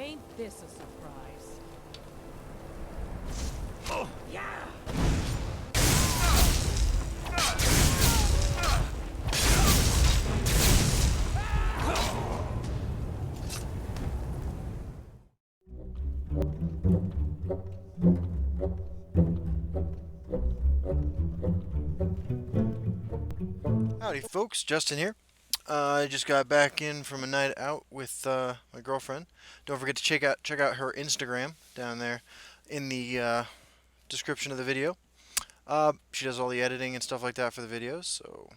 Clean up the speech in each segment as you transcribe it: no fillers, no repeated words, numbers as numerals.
Ain't this a surprise? Oh, yeah! Howdy folks, Justin here. I just got back in from a night out with my girlfriend. Don't forget to check out her Instagram down there in the description of the video. She does all the editing and stuff like that for the videos, so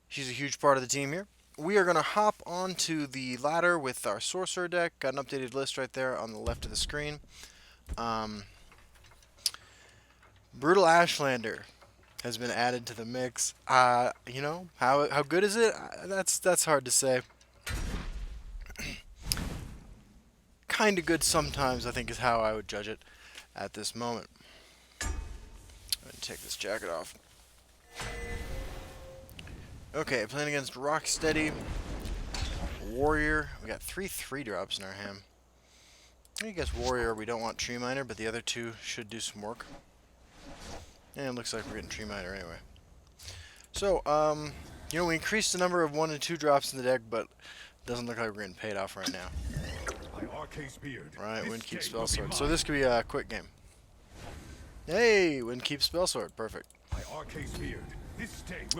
she's a huge part of the team here. We are going to hop onto the ladder with our sorcerer deck. Got an updated list right there on the left of the screen. Brutal Ashlander has been added to the mix. You know, how good is it? That's hard to say. Kind of good sometimes, I think, is how I would judge it at this moment. I'm gonna take this jacket off. Okay, playing against Rocksteady Warrior. We got 3 drops in our hand. I guess Warrior we don't want Tree Miner, but the other two should do some work. And it looks like we're getting Tree Miner anyway. So, you know, we increased the number of 1 and 2 drops in the deck, but it doesn't look like we're getting paid off right now. Right, Windkeep Spellsword. So this could be a quick game. Hey, Windkeep Spellsword. Perfect.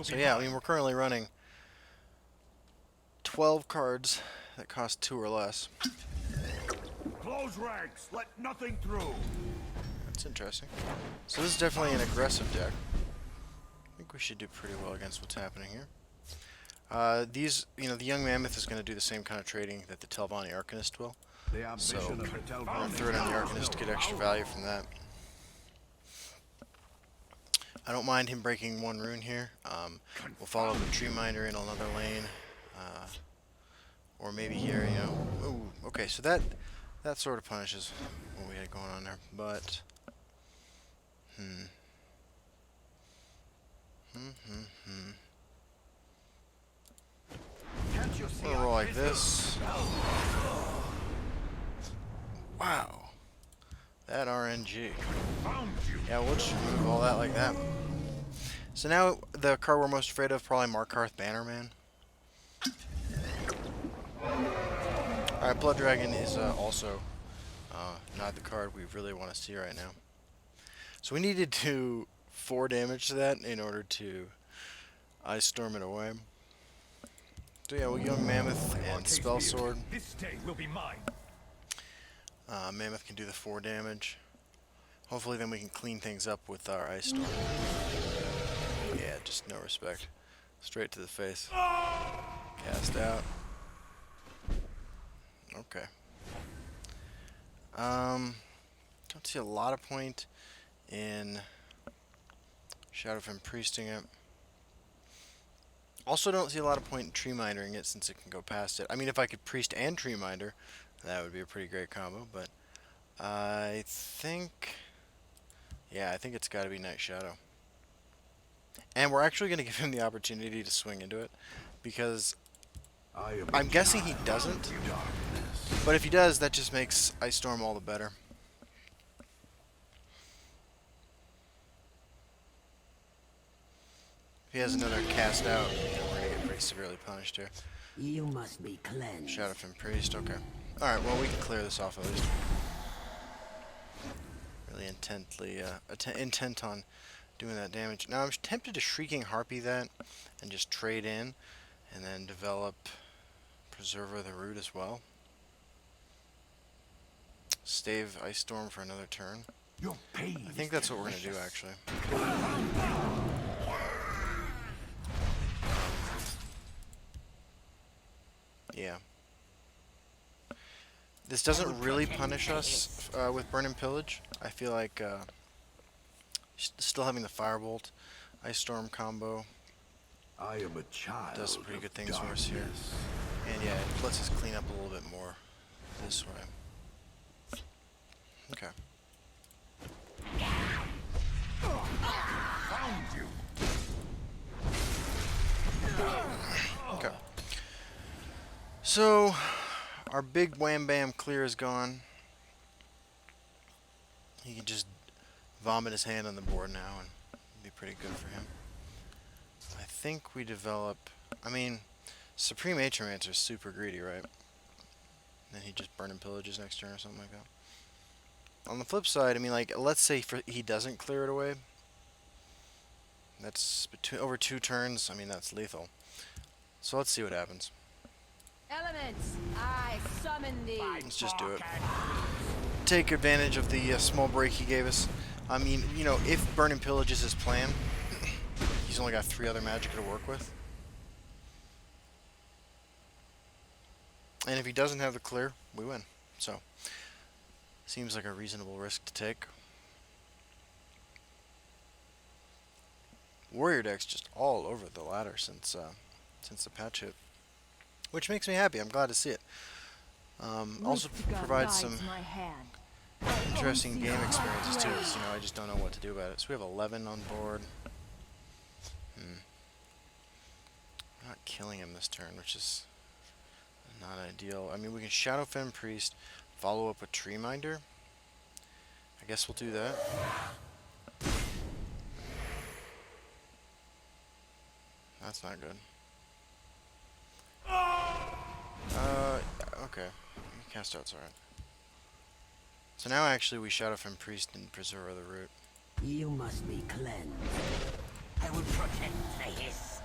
So yeah, I mean, we're currently running 12 cards that cost 2 or less. Close ranks, let nothing through. That's interesting. So this is definitely an aggressive deck. I think we should do pretty well against what's happening here. These, you know, the Young Mammoth is going to do the same kind of trading that the Telvanni Arcanist will. So we're going to throw it on the Arcanist to get extra value from that. I don't mind him breaking 1 rune here. We'll follow the Tree Miner in another lane. Or maybe here, you know. Ooh, okay, so that sort of punishes what we had going on there. But we'll roll like this. Wow. That RNG. Yeah, we'll just remove all that like that. So now the card we're most afraid of, probably Markarth Bannerman. Alright, Blood Dragon is also not the card we really want to see right now. So we needed to do 4 damage to that in order to Ice Storm it away. So yeah, we'll Young Mammoth and Spell Sword. This day will be mine. Mammoth can do the 4 damage. Hopefully then we can clean things up with our Ice Storm. Yeah, just no respect. Straight to the face. Cast out. Okay. Don't see a lot of point in Shadowfen Priesting it. Also don't see a lot of point in Tree Mindering it since it can go past it. I mean, if I could Priest and Tree Minder, that would be a pretty great combo, but I think, yeah, I think it's got to be Night Shadow. And we're actually going to give him the opportunity to swing into it, because I'm guessing he doesn't, but if he does, that just makes Ice Storm all the better. If he has another cast out, you know, we're going to get pretty severely punished here. You must be cleansed. Shadowfen Priest, okay. Alright, well, we can clear this off at least. Really intent on doing that damage. Now, I'm tempted to Shrieking Harpy that and just trade in and then develop Preserver of the Root as well. Stave Ice Storm for another turn. I think that's what we're going to do, actually. Yeah. This doesn't really punish us with Burn and Pillage. I feel like still having the Firebolt, Ice Storm combo does some pretty good things for us here. And yeah, it lets us clean up a little bit more this way. Okay. Okay. So, our big wham bam clear is gone. He can just vomit his hand on the board now and be pretty good for him. I think we develop... I mean, Supreme Atromancer is super greedy, right? Then he just burn and pillages next turn or something like that. On the flip side, I mean, like, let's say he doesn't clear it away. That's over 2 turns. I mean, that's lethal. So let's see what happens. Elements, I summon thee. Let's just do it. Take advantage of the small break he gave us. I mean, you know, if Burn and Pillage is his plan, he's only got 3 other magic to work with. And if he doesn't have the clear, we win. So, seems like a reasonable risk to take. Warrior deck's just all over the ladder since the patch hit, which makes me happy. I'm glad to see it. Also provides some interesting game experiences too. So, you know, I just don't know what to do about it. So we have 11 on board. Not killing him this turn, which is not ideal. I mean, we can Shadowfen Priest, follow up with Tree Minder. I guess we'll do that. That's not good. Okay. Cast out's alright. So now actually we Shadowfen Priest and Preserver the Root. You must be cleansed. I will protect the hist.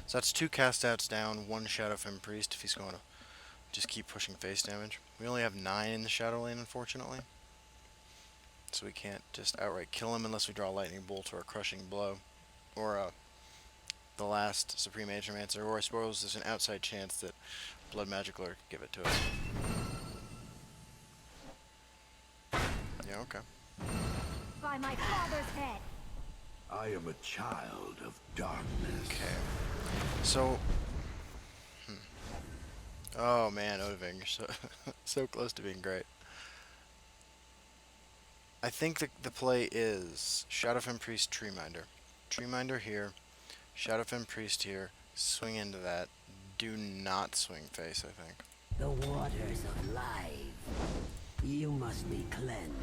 So that's 2 cast outs down, 1 Shadowfen Priest if he's going to just keep pushing face damage. We only have 9 in the Shadow Lane, unfortunately. So we can't just outright kill him unless we draw a Lightning Bolt or a Crushing Blow. Or the last Supreme Atromancer, or I suppose there's an outside chance that Blood Magic Lord could give it to us. Yeah, okay. By my father's head. I am a child of darkness. Okay. So... Oh man, Odoving, you're so, so close to being great. I think the play is Shadowfen Priest, Tree Minder. Tree Minder here, Shadowfen Priest here, swing into that. Do not swing face, I think. The waters of life. You must be cleansed.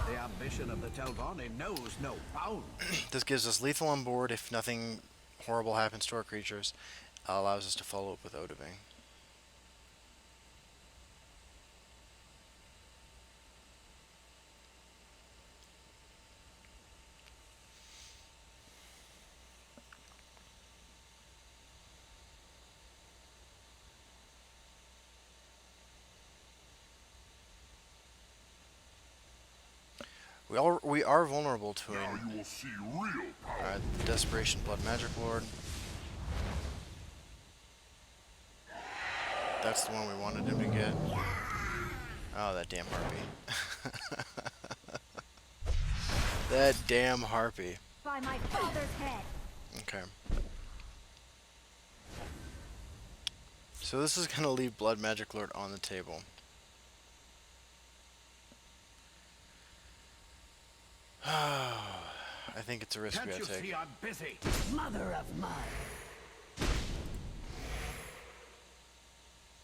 The ambition of the Telvanni knows no bounds. This gives us lethal on board if nothing horrible happens to our creatures. Allows us to follow up with Odoving. We are vulnerable to Now an you will see real power. Desperation Blood Magic Lord. That's the one we wanted him to get. Oh, that damn harpy. That damn harpy. By my father's head. Okay. So this is going to leave Blood Magic Lord on the table. I think it's a risk we Can't gotta you take. see I'm busy? Mother of mud.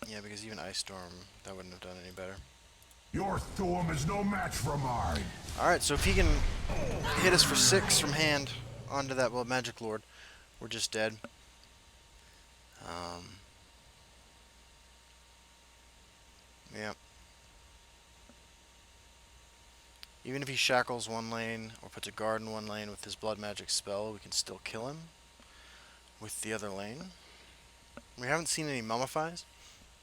Yeah, because even Ice Storm, that wouldn't have done any better. Your Thorm is no match for mine. Alright, so if he can hit us for 6 from hand onto that Blood Magic Lord, we're just dead. Yeah. Even if he shackles one lane or puts a guard in one lane with his Blood Magic spell, we can still kill him with the other lane. We haven't seen any Mummifies.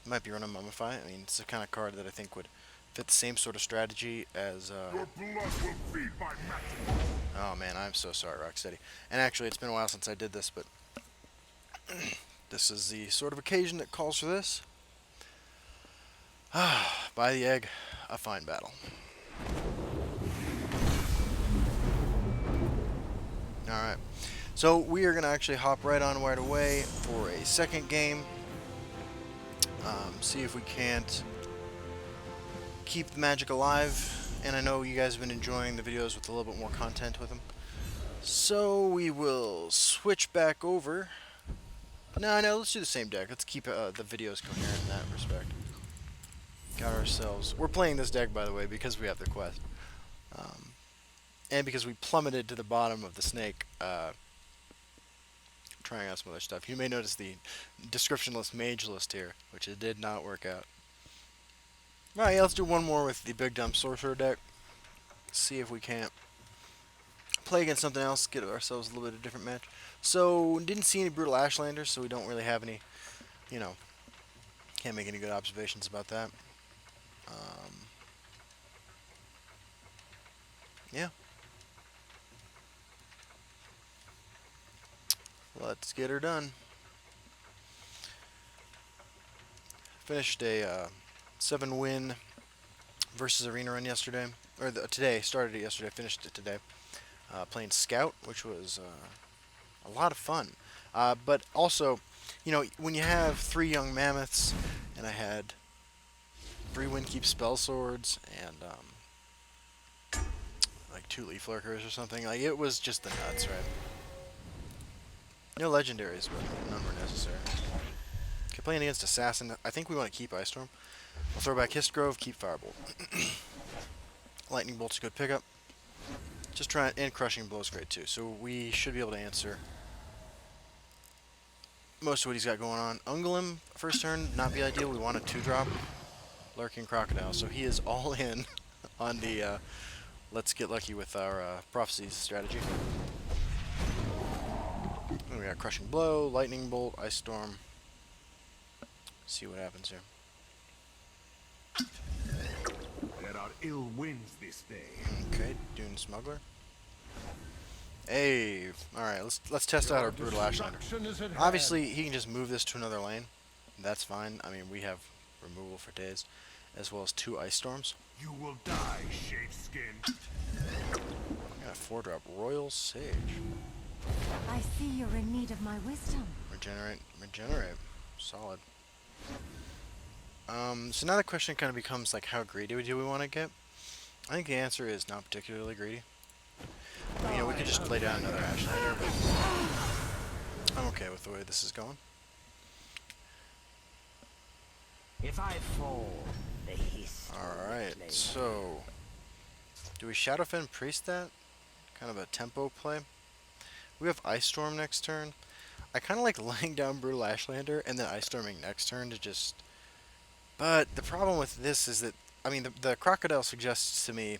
Might be running Mummify. I mean, it's the kind of card that I think would fit the same sort of strategy as... Your blood will feed my magic. Oh man, I'm so sorry, Rocksteady. And actually, it's been a while since I did this, but... this is the sort of occasion that calls for this. Buy the egg, a fine battle. Alright, so we are going to actually hop right on right away for a second game. See if we can't keep the magic alive. And I know you guys have been enjoying the videos with a little bit more content with them. So we will switch back over No, no, let's do the same deck. Let's keep the videos coherent in that respect. Got ourselves... We're playing this deck, by the way, because we have the quest. And because we plummeted to the bottom of the snake, trying out some other stuff. You may notice the descriptionless mage list here, which it did not work out. Alright, yeah, let's do one more with the Big Dumb Sorcerer deck. See if we can't play against something else, get ourselves a little bit of a different match. So, didn't see any Brutal Ashlander, so we don't really have any, you know, can't make any good observations about that. Yeah. Let's get her done. Finished a 7-win versus arena run yesterday, or today. Started it yesterday, finished it today. Playing Scout, which was a lot of fun. But also, you know, when you have 3 young mammoths, and I had 3 Windkeep spell swords, and like 2 leaf lurkers or something, like it was just the nuts, right? No legendaries, but none were necessary. Okay, playing against Assassin, I think we want to keep Ice Storm. I'll throw back Histgrove, keep Firebolt. Lightning Bolt's a good pickup. Just try and Crushing Blow's great too. So we should be able to answer most of what he's got going on. Ungolem, first turn, not the ideal. We want a 2-drop. Lurking Crocodile. So he is all in on the let's get lucky with our Prophecies strategy. And we got Crushing Blow, Lightning Bolt, Ice Storm. See what happens here. There are ill winds this day. Okay, Dune Smuggler. Hey, alright, let's test out our Brutal Ashlander. Obviously, he can just move this to another lane. That's fine. I mean, we have removal for days, as well as 2 Ice Storms. You will die, Shapeskin. Got a 4-drop Royal Sage. I see you're in need of my wisdom. Regenerate. Solid. So now the question kind of becomes like, how greedy do we want to get? I think the answer is not particularly greedy. You know, we could just lay down another Ashlander, but I'm okay with the way this is going. If I fall, the hiss. Alright, so do we Shadowfen Priest that? Kind of a tempo play. We have Ice Storm next turn. I kind of like laying down Brutal Ashlander and then Ice Storming next turn to just... But the problem with this is that, I mean, the Crocodile suggests to me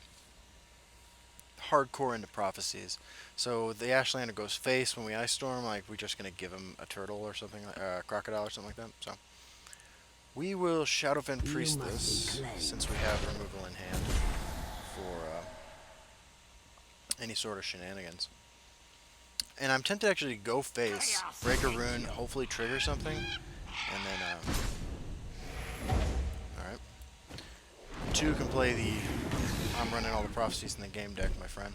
hardcore into Prophecies. So the Ashlander goes face when we Ice Storm, like we're just going to give him a turtle or something, a crocodile or something like that. So we will Shadowfen Priest this, since we have removal in hand for any sort of shenanigans. And I'm tempted actually to go face, break a rune, hopefully trigger something, and then, alright. 2 can play the, I'm running all the Prophecies in the game deck, my friend.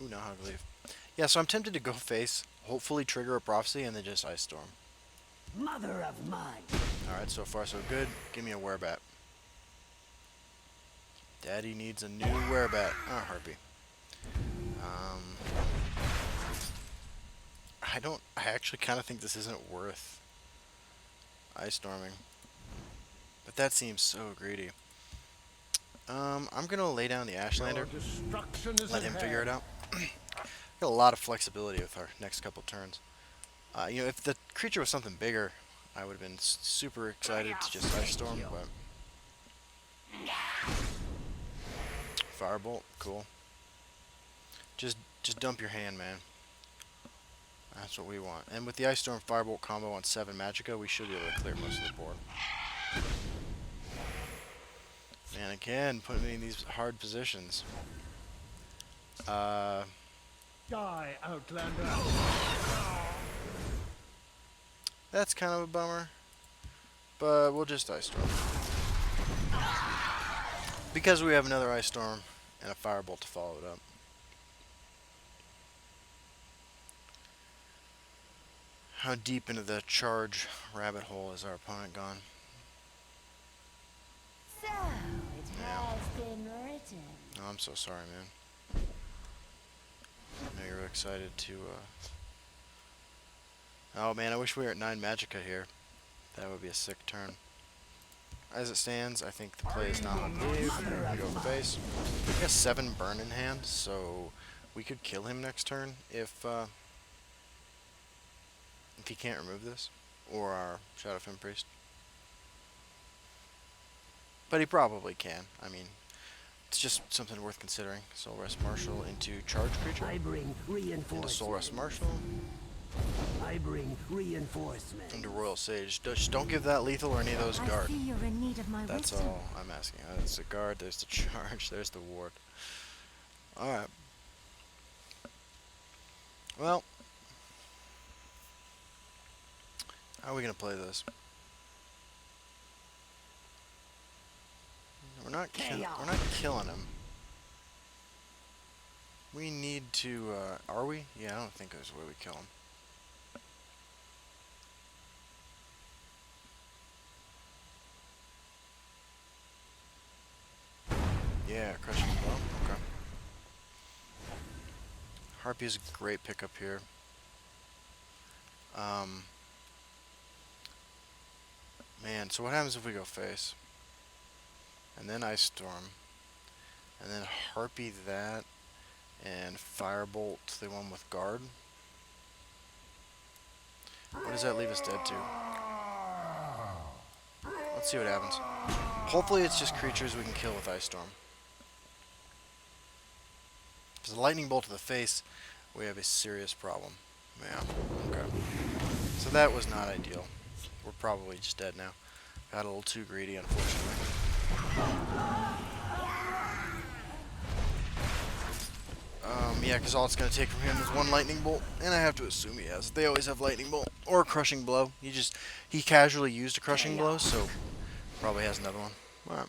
Ooh, now how to leave. Yeah, so I'm tempted to go face, hopefully trigger a Prophecy, and then just Ice Storm. Mother of mine. Alright, so far so good. Give me a Werebat. Daddy needs a new Werebat. Oh, Harpy. I actually kind of think this isn't worth Ice Storming. But that seems so greedy. I'm gonna lay down the Ashlander. Let him figure it out. Got a lot of flexibility with our next couple turns. You know, if the creature was something bigger, I would have been super excited to just Ice Storm, but... Firebolt, cool. Just dump your hand, man. That's what we want. And with the Ice Storm Firebolt combo on 7 Magicka, we should be able to clear most of the board. Man, again, putting me in these hard positions. Die, Outlander. That's kind of a bummer. But we'll just Ice Storm. Because we have another Ice Storm and a Firebolt to follow it up. How deep into the charge rabbit hole has our opponent gone? So, it has been written. Oh, I'm so sorry, man. I know you're excited to Oh man, I wish we were at 9 Magicka here. That would be a sick turn. As it stands, I think the play is not on leave. Go face. He has 7 burn in hand, so we could kill him next turn if he can't remove this, or our Shadowfen Priest. But he probably can. I mean, it's just something worth considering. Soul Rest Marshal into charge creature. I bring Into Soul Rest reinforcements. Marshal. I bring reinforcements. Into Royal Sage. Just don't give that lethal or any of those I guard. see you're in need of my That's wisdom. all I'm asking. There's the guard, there's the charge, there's the ward. Alright. Well, how are we gonna play this? We're not killing him. We need to are we? Yeah, I don't think there's a way we kill him. Yeah, crushing blow. Okay. Harpy is a great pickup here. Man, so what happens if we go face? And then Ice Storm. And then Harpy that. And Firebolt the one with guard. What does that leave us dead to? Let's see what happens. Hopefully it's just creatures we can kill with Ice Storm. If it's a lightning bolt to the face, we have a serious problem. Yeah, okay. So that was not ideal. We're probably just dead now. Got a little too greedy, unfortunately. Yeah, because all it's going to take from him is one lightning bolt, and I have to assume he has. They always have lightning bolt or a crushing blow. He casually used a crushing blow, so probably has another one. All right.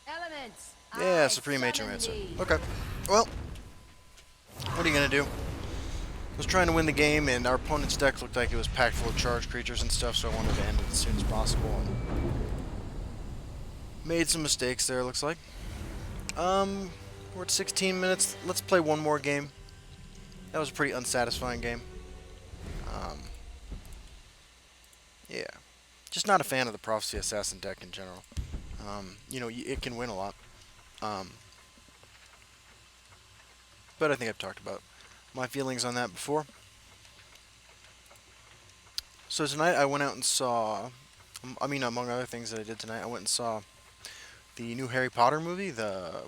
Elements. Yeah, Supreme Ancient. Okay. Well, what are you going to do? I was trying to win the game, and our opponent's deck looked like it was packed full of charge creatures and stuff, so I wanted to end it as soon as possible. And made some mistakes there, looks like. We're at 16 minutes. Let's play one more game. That was a pretty unsatisfying game. Yeah. Just not a fan of the Prophecy Assassin deck in general. You know, it can win a lot. But I think I've talked about my feelings on that before. So tonight I went out and saw, among other things that I did tonight, I went and saw the new Harry Potter movie, the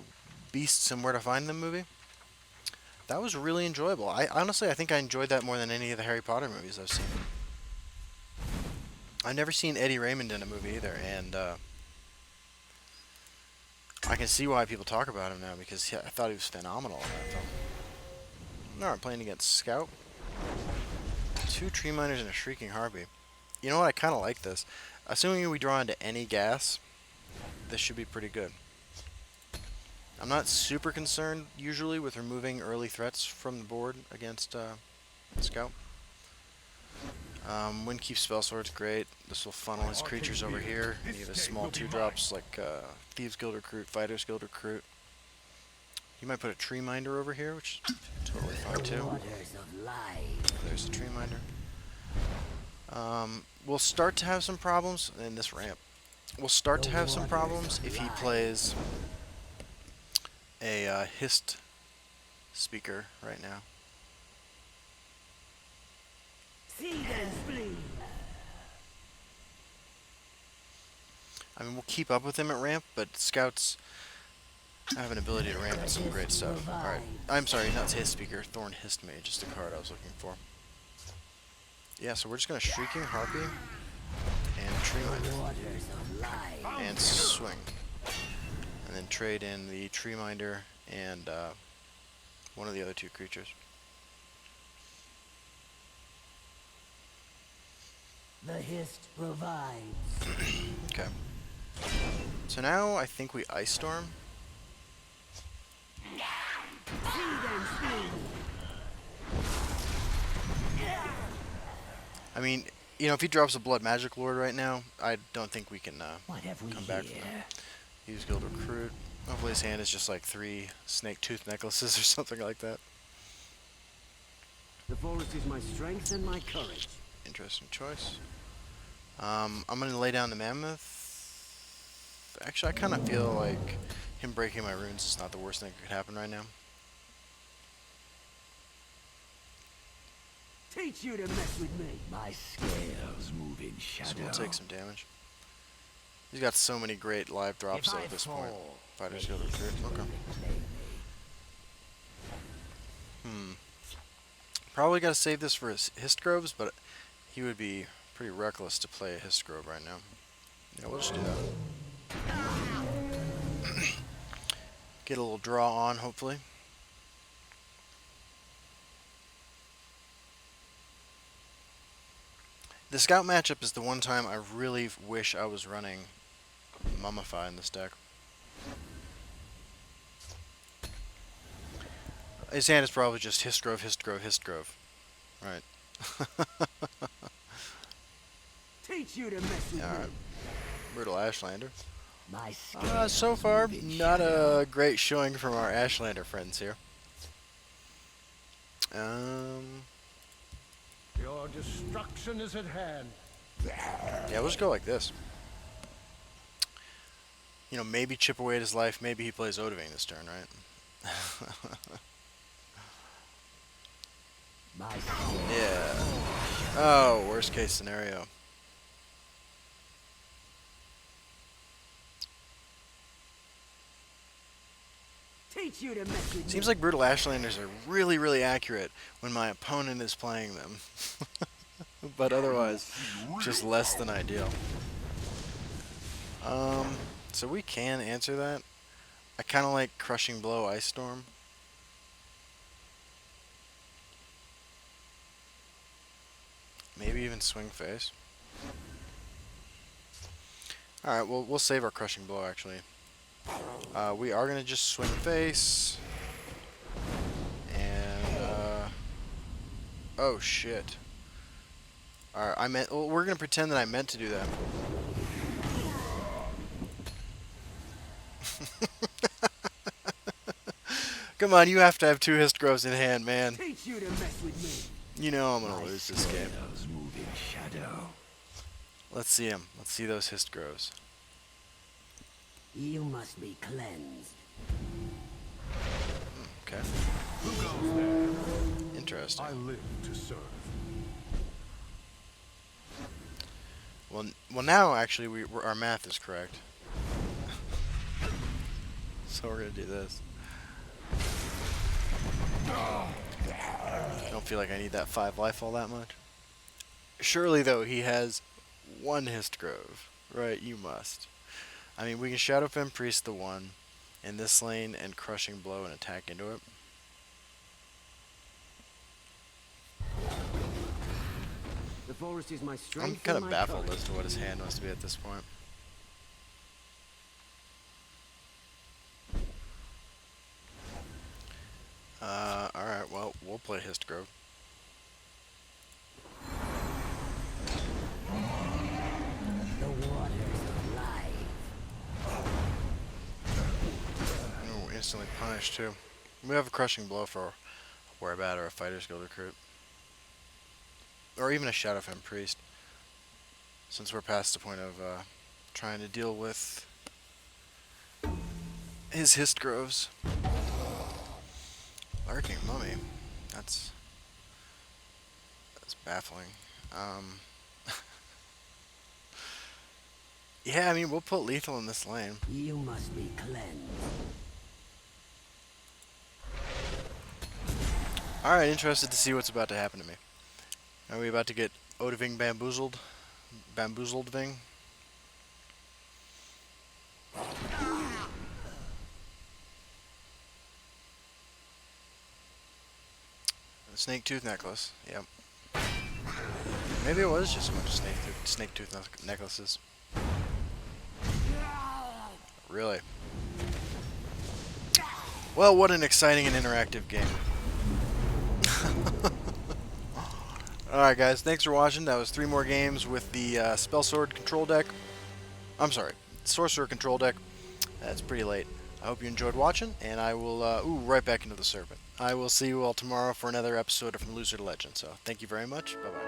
Beasts and Where to Find Them movie. That was really enjoyable. I think I enjoyed that more than any of the Harry Potter movies I've seen. I've never seen Eddie Raymond in a movie either, and I can see why people talk about him now, because I thought he was phenomenal in that film. Alright, playing against Scout. 2 Tree Miners and a Shrieking Harpy. You know what, I kind of like this. Assuming we draw into any gas, this should be pretty good. I'm not super concerned, usually, with removing early threats from the board against Scout. Windkeep Spellsword's great. This will funnel his creatures over here. And you have a small 2-drops like Thieves Guild Recruit, Fighters Guild Recruit. You might put a Tree Minder over here, which is totally fine too. There's a Tree Minder. We'll start to have some problems in this ramp. We'll start to have some problems if he plays a Hist speaker right now. I mean, we'll keep up with him at ramp, but Scouts have an ability to ramp at some great stuff. Alright, I'm sorry, not Hist speaker, Thorn Hist Mage, just the card I was looking for. Yeah, so we're just going to Shrieking Harpy and Tree Minder and swing. And then trade in the Tree Minder and one of the other 2 creatures. The Hist provides. Okay. So now I think we Ice Storm. I mean, you know, if he drops a Blood Magic Lord right now, I don't think we can come back from that. Use Guild Recruit. Hopefully his hand is just like 3 snake tooth necklaces or something like that. The forest is my strength and my courage. Interesting choice. I'm gonna lay down the mammoth. Actually, I kind of feel like him breaking my runes is not the worst thing that could happen right now. Teach you to mess with me. My scales move in shadow. So we'll take some damage. He's got so many great live drops though at this point. Fighters go to recruit. Okay. Probably got to save this for his Histgroves, but he would be pretty reckless to play a Histgrove right now. Yeah, we'll just do that. Get a little draw on, hopefully. The Scout matchup is the one time I really wish I was running Mummify in this deck. His hand is probably just Histgrove, Histgrove, Histgrove. Right. Teach you to mess with Alright. me. Brutal Ashlander. My scales So far, move in not shadow. a great showing from our Ashlander friends here. Your destruction is at hand. Yeah, we'll just go like this. You know, maybe chip away at his life, maybe he plays Odiving this turn, right? My scales. Yeah. Oh, worst case scenario. Teach you to mess with Seems me. like Brutal Ashlanders are really, really accurate when my opponent is playing them. But otherwise, just less than ideal. So we can answer that. I kind of like Crushing Blow, Ice Storm. Maybe even Swing Face. Alright, well, we'll save our Crushing Blow, actually. We are going to just Swing Face. And, oh, shit. Alright, well, we're going to pretend that I meant to do that. Come on, you have to have 2 Histgroves in hand, man. Teach you to mess with me. You know I'm going to lose this game. Scales move in shadow. Let's see him. Let's see those Histgroves. You must be cleansed. Okay. Who goes there? Interesting. I live to serve. Well, now actually our math is correct. So we're gonna do this. I don't feel like I need that 5 life all that much. Surely though he has 1 Histgrove, right? You must. I mean, we can Shadow Fen Priest the 1 in this lane and Crushing Blow and attack into it. The forest is my I'm strength. kind and of my baffled courage. as to what his hand must be at this point. Alright, well, we'll play Histgrove. The waters of life. Ooh, instantly punished too. We have a Crushing Blow for a Werebat or a Fighter's Guild recruit. Or even a Shadow Fen Priest. Since we're past the point of trying to deal with his Histgroves. Lurking Mummy. That's baffling. Yeah, I mean, we'll put lethal in this lane. You must be cleansed. Alright, interested to see what's about to happen to me. Are we about to get Odiving bamboozled? Bamboozled Ving? A Snake Tooth Necklace, yep. Maybe it was just a bunch of snake tooth necklaces. Really? Well, what an exciting and interactive game. Alright guys, thanks for watching. That was 3 more games with the Spell Sword control deck. I'm sorry, Sorcerer control deck. That's pretty late. I hope you enjoyed watching, and I will, right back into the Serpent. I will see you all tomorrow for another episode of From Loser to Legend. So, thank you very much. Bye-bye.